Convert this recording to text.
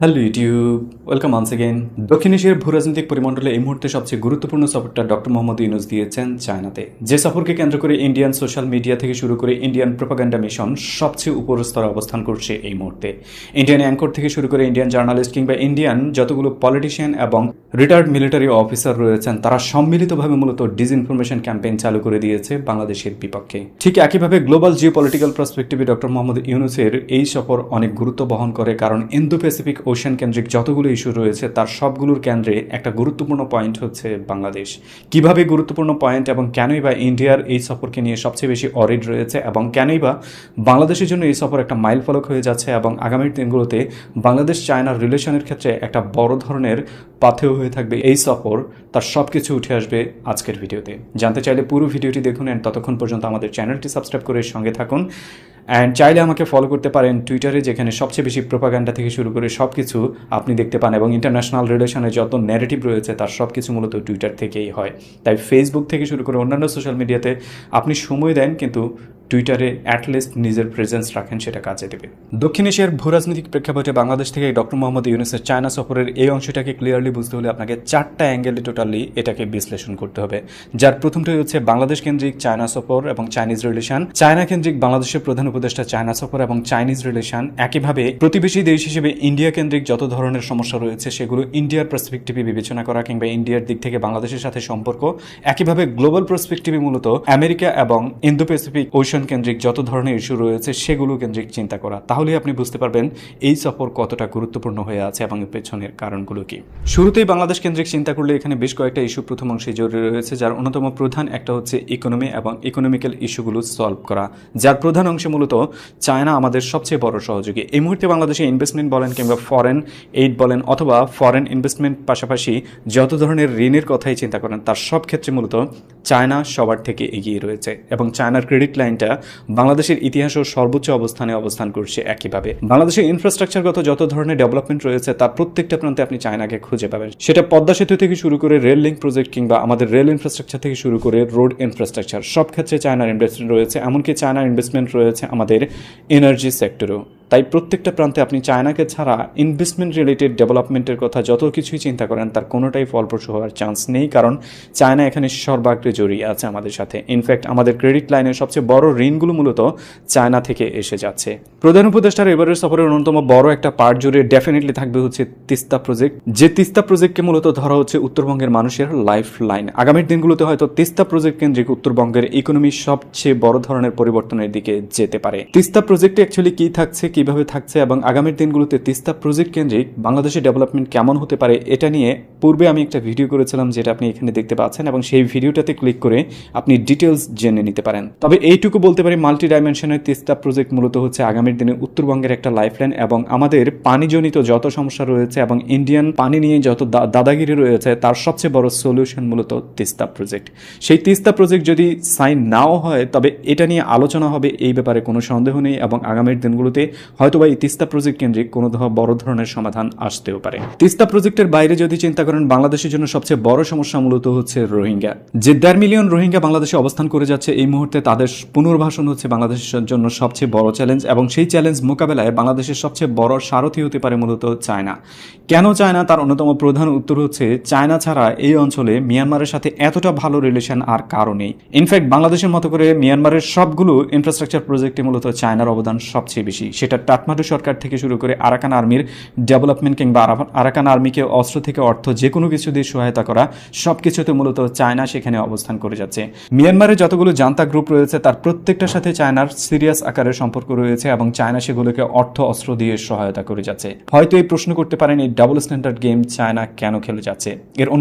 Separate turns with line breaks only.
Hello YouTube, welcome once again. দক্ষিণ এশিয়ার ভূরাজনৈতিক পরিমণ্ডলে এই মুহূর্তে সবচেয়ে গুরুত্বপূর্ণ সফরটা ডক্টর মোহাম্মদ ইউনূস দিয়েছেন চায়নাতে, যে সফরকে কেন্দ্র করে ইন্ডিয়ান সোশ্যাল মিডিয়া থেকে শুরু করে ইন্ডিয়ান প্রোপাগান্ডা মিশন সবচেয়ে উপর স্তরে অবস্থান করছে এই মুহূর্তে। ইন্ডিয়ান অ্যাঙ্কর থেকে শুরু করে ইন্ডিয়ান জার্নালিস্ট কিংবা ইন্ডিয়ান যতগুলো পলিটিশিয়ান এবং রিটায়ার্ড মিলিটারি অফিসার রয়েছেন, তারা সম্মিলিতভাবে মূলত ডিসইনফরমেশন ক্যাম্পেইন চালু করে দিয়েছে বাংলাদেশের বিপক্ষে। ঠিক একইভাবে গ্লোবাল জিও পলিটিক্যাল পার্সপেক্টিভে ডক্টর মোহাম্মদ ইউনূসের এই সফর অনেক গুরুত্ব বহন করে, কারণ ইন্দো প্যাসিফিক ওশান কেন্দ্রিক যতগুলো ইস্যু রয়েছে তার সবগুলোর কেন্দ্রে একটা গুরুত্বপূর্ণ পয়েন্ট হচ্ছে বাংলাদেশ। কিভাবে গুরুত্বপূর্ণ পয়েন্ট এবং কেনই বা ইন্ডিয়ার এই সফরকে নিয়ে সবচেয়ে বেশি অরিড রয়েছে এবং কেনই বা বাংলাদেশের জন্য এই সফর একটা মাইল ফলক হয়ে যাচ্ছে এবং আগামী দিনগুলোতে বাংলাদেশ চায়নার রিলেশনের ক্ষেত্রে একটা বড় ধরনের পাথেয় হয়ে থাকবে এই সফর, তার সব কিছু উঠে আসবে আজকের ভিডিওতে। জানতে চাইলে পুরো ভিডিওটি দেখুন অ্যান্ড ততক্ষণ পর্যন্ত আমাদের চ্যানেলটি সাবস্ক্রাইব করে সঙ্গে থাকুন। অ্যান্ড চাইলে আমাকে ফলো করতে পারেন টুইটারে, যেখানে সবচেয়ে বেশি প্রোপাগান্ডা থেকে শুরু করে সব কিছু আপনি দেখতে পান এবং ইন্টারন্যাশনাল রিলেশনে যত ন্যারেটিভ রয়েছে তার সব কিছু মূলত টুইটার থেকেই হয়। তাই ফেসবুক থেকে শুরু করে অন্যান্য সোশ্যাল মিডিয়াতে আপনি সময় দেন, কিন্তু টুইটারে অ্যাটলিস্ট নিজের প্রেজেন্স রাখেন, সেটা কাজে দেবে। দক্ষিণ এশিয়ার ভূরাজনৈতিক প্রেক্ষাপটে বাংলাদেশ থেকে ডক্টর মোহাম্মদ ইউনূসের চায়না সফরের এই অংশটাকে ক্লিয়ারলি বুঝতে হলে আপনাকে চারটা অ্যাঙ্গেলে টোটালি এটাকে বিশ্লেষণ করতে হবে। যার প্রথমটাই হচ্ছে বাংলাদেশ কেন্দ্রিক চায়না সফর এবং চাইনিজ রিলেশন, চায়না কেন্দ্রিক বাংলাদেশের প্রধান উপদেষ্টা চায়না সফর এবং চাইনিজ রিলেশন। একইভাবে প্রতিবেশী দেশ হিসেবে ইন্ডিয়া কেন্দ্রিক যত ধরনের সমস্যা রয়েছে সেগুলো ইন্ডিয়ার পার্সপেক্টিভে বিবেচনা করা কিংবা ইন্ডিয়ার দিক থেকে বাংলাদেশের সাথে সম্পর্ক। একইভাবে গ্লোবাল পার্সপেক্টিভে মূলত আমেরিকা এবং ইন্দো প্যাসিফিক ওশান কেন্দ্রিক যত ধরনের ইস্যু রয়েছে সেগুলো কেন্দ্রিক চিন্তা করা। তাহলেই আপনি বুঝতে পারবেন এই সফর কতটা গুরুত্বপূর্ণ হয়ে আছে এবং এর পেছনের কারণগুলো কি। শুরুতেই বাংলাদেশ কেন্দ্রিক চিন্তা করলে এখানে বেশ কয়েকটা ইস্যু প্রথম অংশে জড়িয়ে রয়েছে, যার অন্যতম প্রধান একটা হচ্ছে ইকোনমি এবং ইকোনমিক্যাল ইস্যুগুলো সলভ করা, যার প্রধান অংশে মূলত চায়না আমাদের সবচেয়ে বড় সহযোগী। এই মুহূর্তে বাংলাদেশে ইনভেস্টমেন্ট বলেন কিংবা ফরেন এইড বলেন অথবা ফরেন ইনভেস্টমেন্ট পাশাপাশি যত ধরনের ঋণের কথাই চিন্তা করেন তার সব ক্ষেত্রে মূলত চায়না সবার থেকে এগিয়ে রয়েছে এবং চায়নার ক্রেডিট লাইনটা বাংলাদেশের ইতিহাসেও সর্বোচ্চ অবস্থানে অবস্থান করছে। একইভাবে বাংলাদেশের ইনফ্রাস্ট্রাকচারগত যত ধরনের ডেভেলপমেন্ট রয়েছে তার প্রত্যেকটা প্রান্তে আপনি চায়নাকে খুঁজে পাবেন। সেটা পদ্মা সেতু থেকে শুরু করে রেল লিঙ্ক প্রজেক্ট কিংবা আমাদের রেল ইনফ্রাস্ট্রাকচার থেকে শুরু করে রোড ইনফ্রাস্ট্রাকচার, সব ক্ষেত্রে চায়নার ইনভেস্টমেন্ট রয়েছে। এমনকি চায়নার ইনভেস্টমেন্ট রয়েছে আমাদের এনার্জি সেক্টরেও। তাই প্রত্যেকটা প্রান্তে আপনি চায়নাকে ছাড়া ইনভেস্টমেন্ট রিলেটেড ডেভেলপমেন্টের কথা যত কিছুই চিন্তা করেন তার কোনোটাই ফলপ্রসূ হওয়ার চান্স নেই, কারণ চায়না এখানে সর্বাগ্রে জড়িয়ে আছে আমাদের সাথে। ইনফ্যাক্ট আমাদের ক্রেডিট লাইনের সবচেয়ে বড় ঋণগুলো মূলত চায়না থেকে এসে যাচ্ছে। প্রধান উপদেষ্টার এবারের সফরের অন্যতম বড় একটা পার্ট জুড়ে ডেফিনেটলি থাকবে হচ্ছে তিস্তা প্রজেক্ট, যে তিস্তা প্রজেক্টকে মূলত ধরা হচ্ছে উত্তরবঙ্গের মানুষের লাইফ লাইন। আগামীর দিনগুলোতে হয়তো তিস্তা প্রজেক্ট কেন্দ্রিক উত্তরবঙ্গের ইকোনমি সবচেয়ে বড় ধরনের পরিবর্তনের দিকে যেতে পারে। তিস্তা প্রজেক্টে অ্যাকচুয়ালি কি থাকছে, কিভাবে থাকছে এবং আগামীর দিনগুলোতে তিস্তা প্রজেক্ট কেন্দ্রিক বাংলাদেশের ডেভেলপমেন্ট কেমন হতে পারে, এটা নিয়ে পূর্বে আমি একটা ভিডিও করেছিলাম যেটা আপনি এখানে দেখতে পাচ্ছেন এবং সেই ভিডিওটাতে ক্লিক করে আপনি ডিটেলস জেনে নিতে পারেন। তবে এইটুকু বলতে পারি, মাল্টি ডাইমেনশনের তিস্তা প্রজেক্ট মূলত হচ্ছে আগামীর দিনে উত্তরবঙ্গের একটা লাইফলাইন এবং আমাদের পানিজনিত যত সমস্যা রয়েছে এবং ইন্ডিয়ান পানি নিয়ে যত দাদাগিরি রয়েছে তার সবচেয়ে বড় সলিউশন মূলত তিস্তা প্রজেক্ট। সেই তিস্তা প্রজেক্ট যদি সাইন নাও হয় তবে এটা নিয়ে আলোচনা হবে, এই ব্যাপারে কোনো সন্দেহ নেই এবং আগামীর দিনগুলোতে হয়তোবা এই তিস্তা প্রজেক্ট কেন্দ্রিক কোনো বড় ধরনের সমাধান আসতেও পারে। তিস্তা প্রজেক্টের বাইরে যদি চিন্তা করেন, বাংলাদেশের জন্য সবচেয়ে বড় সমস্যা মূলত হচ্ছে রোহিঙ্গা। যে 1.5 মিলিয়ন রোহিঙ্গা বাংলাদেশে অবস্থান করে যাচ্ছে এই মুহূর্তে, তাদের পুনর্বাসন হচ্ছে বাংলাদেশের জন্য সবচেয়ে বড় চ্যালেঞ্জ এবং সেই চ্যালেঞ্জ মোকাবেলায় বাংলাদেশের সবচেয়ে বড় সারথি হতে পারে মূলত চায়না। কেন চায়না? তার অন্যতম প্রধান উত্তর হচ্ছে চায়না ছাড়া এই অঞ্চলে মিয়ানমারের সাথে এতটা ভালো রিলেশন আর কারো নেই। ইনফ্যাক্ট বাংলাদেশের মতো করে মিয়ানমারের সবগুলো ইনফ্রাস্ট্রাকচার প্রজেক্টে মূলত চায়নার অবদান সবচেয়ে বেশি। সেটা কাঠমান্ডু সরকার থেকে শুরু করে আরাকান আর্মির ডেভেলপমেন্ট কিংবা আরাকান আর্মিকে অস্ত্র থেকে অর্থ যে কোনো কিছু দিয়ে সহায়তা করা, সব কিছুতে মূলত চায়না সেখানে অবস্থান করে যাচ্ছে। মিয়ানমারের যতগুলো জান্তা গ্রুপ রয়েছে তার প্রত্যেকটার সাথে চায়নার সিরিয়াস আকারের সম্পর্ক রয়েছে এবং চায়না সেগুলোকে অর্থ অস্ত্র দিয়ে সহায়তা করে যাচ্ছে। হয়তো এই প্রশ্ন করতে পারেন, এই ডাবল স্ট্যান্ডার্ড গেম চায়না কেন খেলে যাচ্ছে? এর